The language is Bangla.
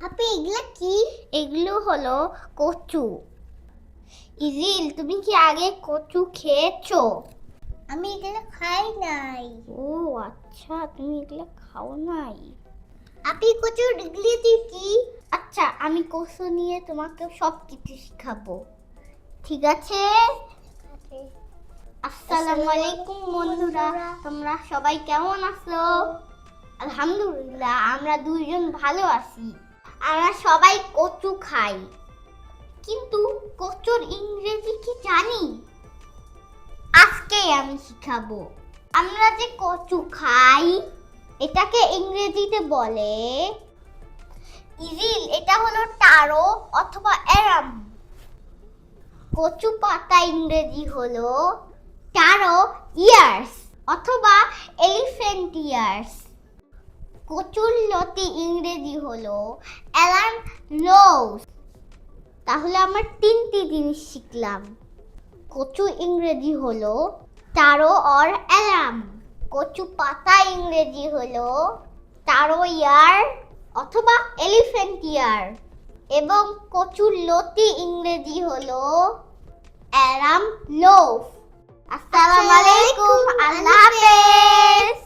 আপু এগুলা কি? এগুলো হলো কচু। ইজিল, তুমি কি আগে কচু খেয়েছো? আমি এগুলা খাই নাই। ও আচ্ছা, তুমি এগুলো খাও নাই। আপনি কচুর এগুলি কি? আচ্ছা, আমি কচু নিয়ে তোমাকে সব কিছু শিখাবো, ঠিক আছে? আসসালামু আলাইকুম বন্ধুরা, তোমরা সবাই কেমন আছো? আলহামদুলিল্লাহ, আমরা দুইজন ভালো আছি। আমরা সবাই কচু খাই, কিন্তু কচুর ইংরেজি কি জানি? আজকেই আমি শিখাবো। আমরা যে কচু খাই এটাকে ইংরেজিতে বলে ইজিল, এটা হলো টারো অথবা অ্যারাম। কচু পাতা ইংরেজি হলো টারো ইয়ার্স অথবা এলিফ্যান্ট ইয়ার্স। কচুর লতি ইংরেজি হলো অ্যালাম লোস। তাহলে আমরা তিনটি জিনিস শিখলাম। কচু ইংরেজি হলো টারো অর অ্যালাম। কচু পাতা ইংরেজি হলো টারো ইয়ার অথবা এলিফ্যান্ট ইয়ার। এবং কচুর লতি ইংরেজি হলো অ্যারাম লোফ। আসসালামু আলাইকুম, আল্লাহ হাফেজ।